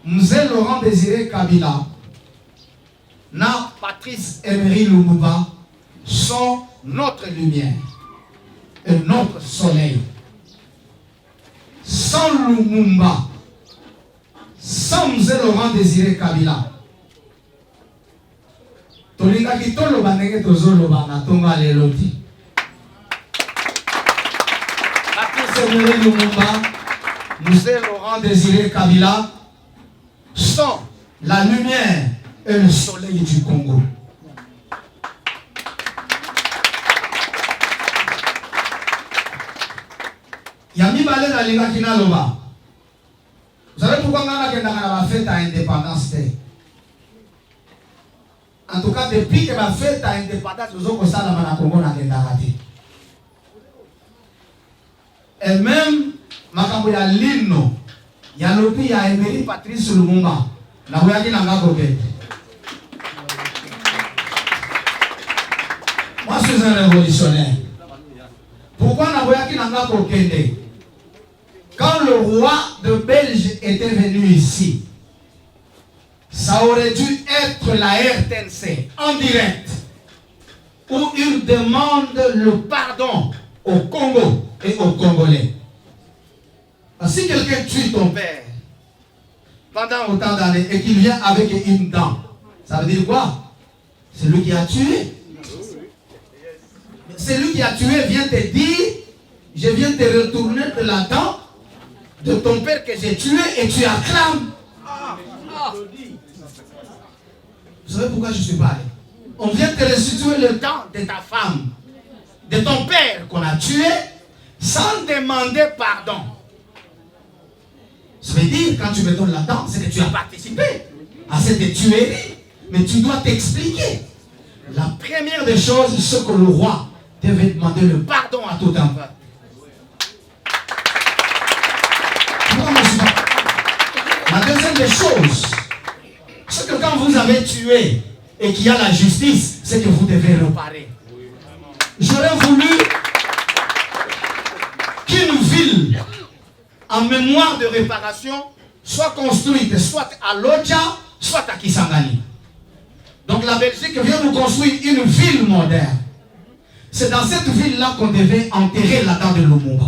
Mzee Laurent Désiré Kabila, na Patrice Emery Lumumba sont notre lumière et notre soleil. Sans Lumumba, sans Mzee Laurent Désiré Kabila, tolinga kitolo bandenge tozolo bana tonga leloti. Patrice Emery Lumumba, Mzee Laurent Désiré Kabila sont la lumière et le soleil du Congo. Yami Balé na linga kina loba. Vous savez pourquoi on a la fête à indépendance? En tout cas, depuis que la fête à indépendance, nous avons ça dans le Congo na kendakati. Et même makambo ya lino ya lopi ya Emery Patrice Lumumba na huyaki na ngako kete. Moi je suis un révolutionnaire. Pourquoi na huyaki na ngako kete? Quand le roi de Belge était venu ici, ça aurait dû être la RTNC en direct où il demande le pardon au Congo et aux Congolais. Si quelqu'un tue ton père pendant autant d'années et qu'il vient avec une dent, ça veut dire quoi? C'est lui qui a tué. Celui qui a tué vient te dire, je viens te retourner de la dent de ton père que j'ai tué et tu acclames. Vous savez pourquoi je suis pas allé? On vient te restituer le dent de ta femme, de ton père qu'on a tué sans demander pardon. Ça veut dire, quand tu me donnes la dent, c'est que tu as participé à cette tuerie. Mais tu dois t'expliquer. La première des choses, c'est que le roi devait demander le pardon à tout un peuple. La deuxième des choses, c'est que quand vous avez tué et qu'il y a la justice, c'est que vous devez réparer. J'aurais voulu qu'une ville en mémoire de réparation soit construite soit à Lodja, soit à Kisangani. Donc la Belgique vient nous construire une ville moderne. C'est dans cette ville-là qu'on devait enterrer la dent de Lumumba.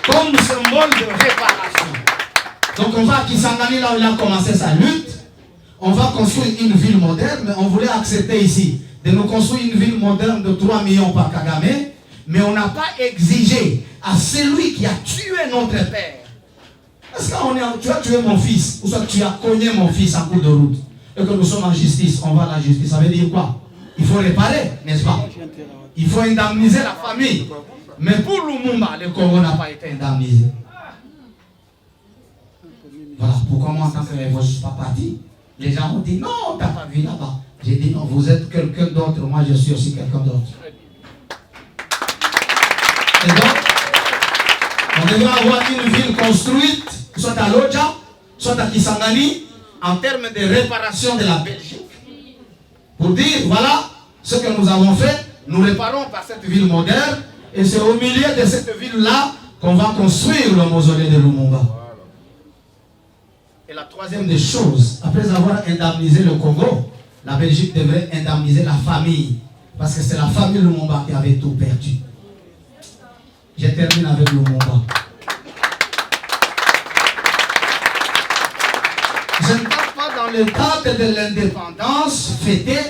Comme symbole de réparation. Donc on va à Kisangani, là où il a commencé sa lutte. On va construire une ville moderne, mais on voulait accepter ici de nous construire une ville moderne de 3 millions par Kagame. Mais on n'a pas exigé à celui qui a tué notre père. Est-ce que tu as tué mon fils, ou soit tu as cogné mon fils en cours de route, et que nous sommes en justice, on va à la justice, ça veut dire quoi? Il faut réparer, n'est-ce pas? Il faut indemniser la famille. Mais pour Lumumba, le Congo n'a pas été indemnisé. Voilà pourquoi moi, en tant que je ne suis pas parti, les gens ont dit non, tu n'as pas vu là-bas. J'ai dit non, vous êtes quelqu'un d'autre, moi je suis aussi quelqu'un d'autre. Et donc, on devrait avoir une ville construite, soit à Lodja, soit à Kisangani, en termes de réparation de la Belgique. Pour dire, voilà ce que nous avons fait, nous réparons par cette ville moderne, et c'est au milieu de cette ville-là qu'on va construire le mausolée de Lumumba. Et la troisième des choses, après avoir indemnisé le Congo, la Belgique devrait indemniser la famille, parce que c'est la famille Lumumba qui avait tout perdu. Je termine avec Lumumba. Je ne parle pas dans le cadre de l'indépendance fêtée,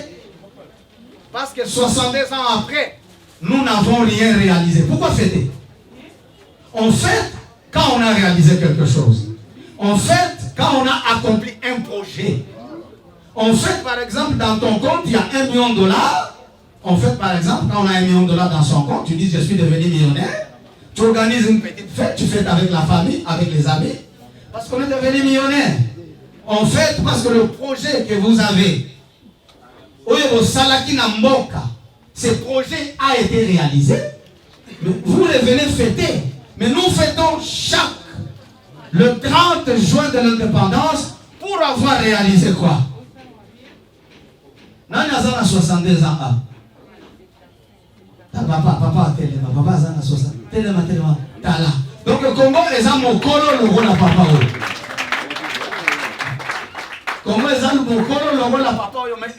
parce que 62 ans après, nous n'avons rien réalisé. Pourquoi fêter? On fête quand on a réalisé quelque chose. On fête quand on a accompli un projet. On fête par exemple dans ton compte, il y a $1 million. On fête par exemple quand on a $1 million dans son compte, tu dis je suis devenu millionnaire. Tu organises une petite fête, tu fêtes avec la famille, avec les amis, parce qu'on est devenu millionnaire. On fête parce que le projet que vous avez, ce projet a été réalisé. Vous revenez fêter. Mais nous fêtons le 30 juin de l'indépendance pour avoir réalisé quoi? Nani a 62 ans. Papa, papa a 60. Tellement, tala. Donc le Congo, les gens m'ont collé le rôle à papa.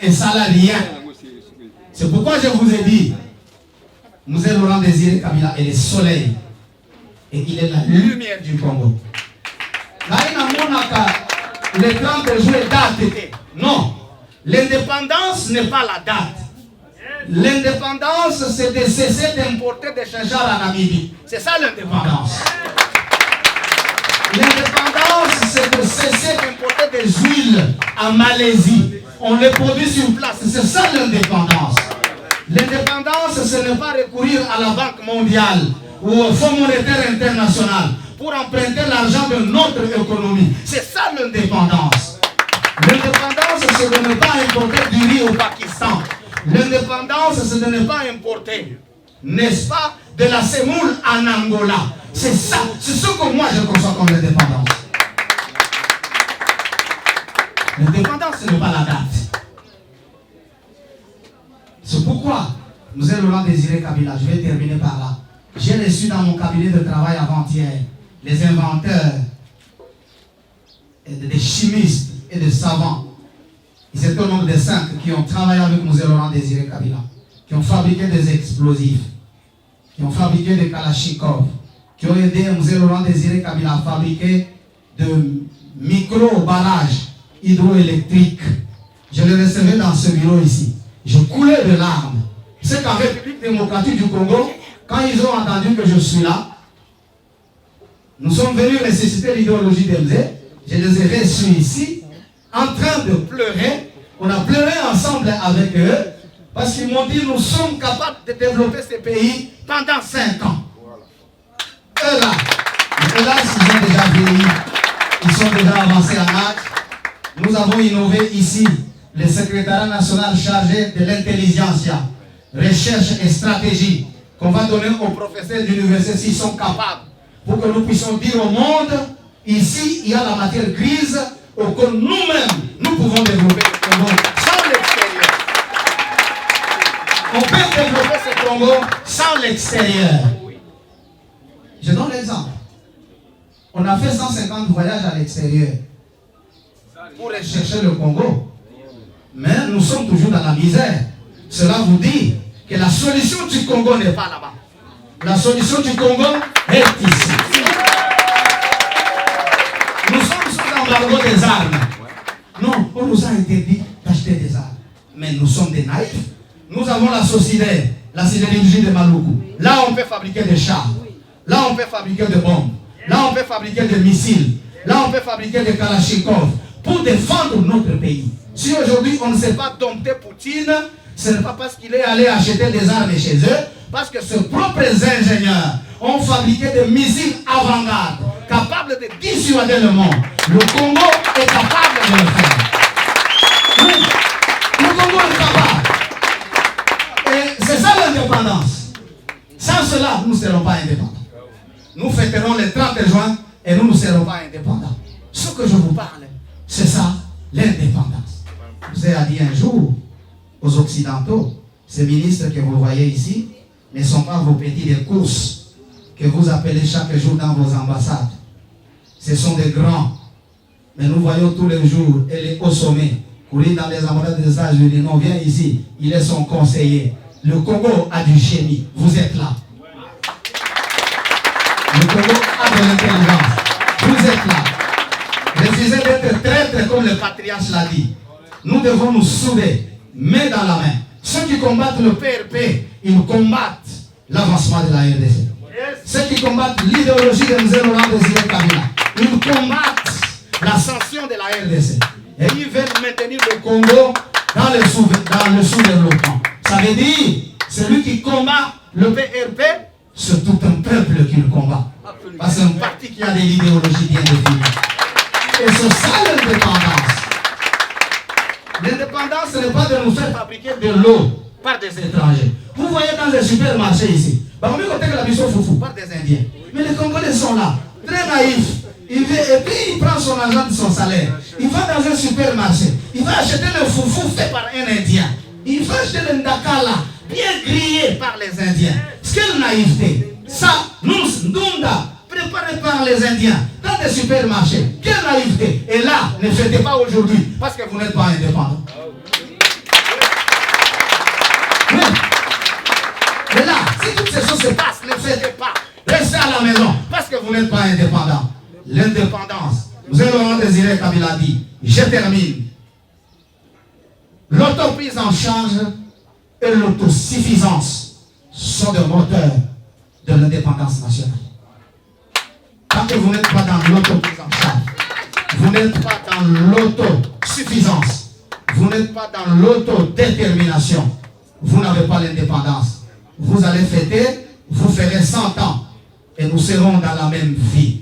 et ça n'a rien. C'est pourquoi je vous ai dit, Mzee Laurent Désiré Kabila est le soleil et il est la lumière du Congo. Le 30 juillet date. Non, l'indépendance n'est pas la date. L'indépendance, c'est de cesser d'importer des changeants à Namibie. C'est ça l'indépendance. L'indépendance, c'est de cesser d'importer des huiles en Malaisie. On les produit sur place. C'est ça l'indépendance. L'indépendance, ce n'est pas recourir à la Banque mondiale ou au Fonds monétaire international pour emprunter l'argent de notre économie. C'est ça l'indépendance. L'indépendance, c'est de ne pas importer du riz au Pakistan. L'indépendance, c'est de ne pas importer, n'est-ce pas, de la semoule en Angola. C'est ça, c'est ce que moi je conçois comme l'indépendance. L'indépendance, ce n'est pas la date. C'est pourquoi nous allons Laurent Désiré Kabila, je vais terminer par là. J'ai reçu dans mon cabinet de travail avant-hier les inventeurs, et des chimistes et des savants. Ils étaient au nombre de 5 qui ont travaillé avec Mzee Laurent Désiré Kabila, qui ont fabriqué des explosifs, qui ont fabriqué des kalachnikovs, qui ont aidé Mzee Laurent Désiré Kabila à fabriquer de micro-barrages hydroélectriques. Je les recevais dans ce bureau ici. Je coulais de larmes. C'est qu'en République démocratique du Congo, quand ils ont entendu que je suis là, nous sommes venus ressusciter l'idéologie d'Mzee. Je les ai reçus ici, en train de pleurer. On a pleuré ensemble avec eux, parce qu'ils m'ont dit, nous sommes capables de développer ce pays pendant 5 ans. Eux là, hélas, ils ont déjà vieilli. Ils sont déjà avancés en âge. Nous avons innové ici le secrétariat national chargé de l'intelligence, recherche et stratégie, qu'on va donner aux professeurs d'université s'ils sont capables, pour que nous puissions dire au monde, ici, il y a la matière grise, que nous-mêmes, nous pouvons développer le Congo sans l'extérieur. On peut développer ce Congo sans l'extérieur. Je donne l'exemple. On a fait 150 voyages à l'extérieur pour rechercher le Congo. Mais nous sommes toujours dans la misère. Cela vous dit que la solution du Congo n'est pas là-bas. La solution du Congo est ici. Nous sommes sous l'embargo des armes. Non, on nous a interdit d'acheter des armes. Mais nous sommes des naïfs. Nous avons la société, la sidérurgie de Maluku. Là, on peut fabriquer des chars. Là, on peut fabriquer des bombes. Là, on peut fabriquer des missiles. Là, on peut fabriquer des kalachnikovs pour défendre notre pays. Si aujourd'hui on ne sait pas dompter Poutine, ce n'est pas parce qu'il est allé acheter des armes chez eux, parce que ses propres ingénieurs ont fabriqué des missiles avant-garde, capables de dissuader le monde. Le Congo est capable de le faire. Oui, le Congo est capable. Et c'est ça l'indépendance. Sans cela, nous ne serons pas indépendants. Nous fêterons le 30 juin et nous ne serons pas indépendants. Ce que je vous parle, c'est ça, l'indépendance. Vous avez dit un jour aux Occidentaux, ces ministres que vous voyez ici ne sont pas vos petits de course que vous appelez chaque jour dans vos ambassades. Ce sont des grands. Mais nous voyons tous les jours, elle est au sommet. Courir dans les ambassades des États-Unis, non, viens ici, il est son conseiller. Le Congo a du génie, vous êtes là. Le Congo a de l'intelligence, vous êtes là. Refusez d'être traître comme le patriarche l'a dit. Nous devons nous souder, main dans la main. Ceux qui combattent le PRP, ils combattent l'avancement de la RDC. Ceux qui combattent l'idéologie de Mzee Laurent Désiré Kabila, ils combattent la sanction de la RDC. Et ils veulent maintenir le Congo dans le sous-développement. Ça veut dire, celui qui combat le PRP, c'est tout un peuple qui le combat. Parce que c'est un parti qui a de l'idéologie bien définie. Et c'est ça l'indépendance. L'indépendance, ce n'est pas de nous faire fabriquer de l'eau par des étrangers. Vous voyez dans les supermarchés ici, on met côté que la mission foufou par des Indiens. Mais les Congolais sont là, très naïfs. Et puis il prend son argent de son salaire. Il va dans un supermarché. Il va acheter le foufou fait par un Indien. Il va acheter le ndakala, bien grillé par les Indiens. Quelle naïveté. Ça, nous, Ndunda, préparé par les Indiens, dans des supermarchés. Quelle naïveté. Et là, ne fêtez pas aujourd'hui parce que vous n'êtes pas indépendant. Mais là, si toutes ces choses se passent, ne fêtez pas. Restez à la maison parce que vous n'êtes pas indépendant. L'indépendance. Nous allons désirer, comme il a dit. Je termine. L'autoprise en charge et l'autosuffisance sont des moteurs de l'indépendance nationale. Tant que vous n'êtes pas dans l'autoprise en charge, vous n'êtes pas dans l'autosuffisance, vous n'êtes pas dans l'autodétermination, vous n'avez pas l'indépendance. Vous allez fêter, vous ferez 100 ans et nous serons dans la même vie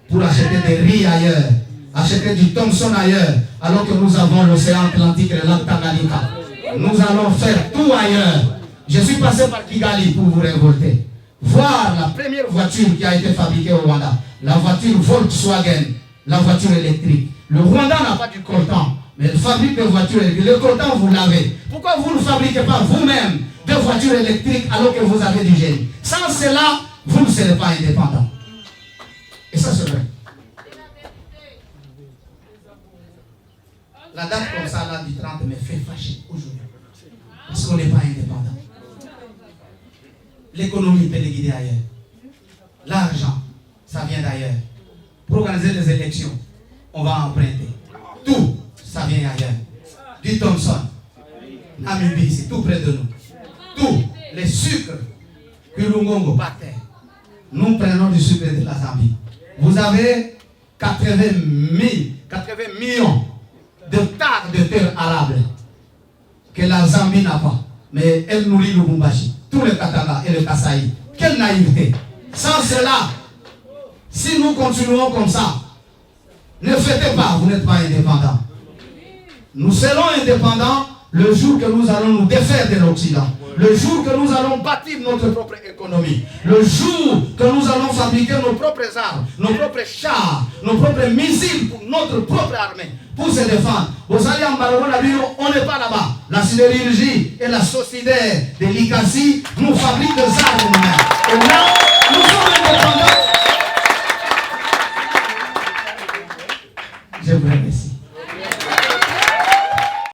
pour acheter des riz ailleurs, acheter du Thomson ailleurs, alors que nous avons l'océan Atlantique et le lac Tanganyika. Nous allons faire tout ailleurs. Je suis passé par Kigali pour vous révolter. Voir la première voiture qui a été fabriquée au Rwanda, la voiture Volkswagen, la voiture électrique. Le Rwanda n'a pas du coltan, mais il fabrique des voitures électriques. Le coltan, vous l'avez. Pourquoi vous ne fabriquez pas vous-même des voitures électriques alors que vous avez du génie? Sans cela, vous ne serez pas indépendant. Et ça, c'est vrai. La date comme ça, là, du 30 me fait fâcher aujourd'hui. Parce qu'on n'est pas indépendant. L'économie peut les guider ailleurs. L'argent, ça vient d'ailleurs. Pour organiser les élections, on va emprunter. Tout, ça vient ailleurs. Du Thomson, Namibie, c'est tout près de nous. Tout, les sucres, Kulungongo, par terre. Nous prenons du sucre de la Zambie. Vous avez 80 millions de tas de terre arable que la Zambie n'a pas. Mais elle nourrit le Lubumbashi, tout le Katanga et le Kasaï. Quelle naïveté! Sans cela, si nous continuons comme ça, ne fêtez pas, vous n'êtes pas indépendants. Nous serons indépendants le jour que nous allons nous défaire de l'Occident. Le jour que nous allons bâtir notre propre économie. Le jour que nous allons fabriquer nos propres armes, nos propres chars, nos propres missiles pour notre propre armée. Pour se défendre. On n'est pas là-bas. La sidérurgie et la société de l'Ikasi nous fabriquent des armes.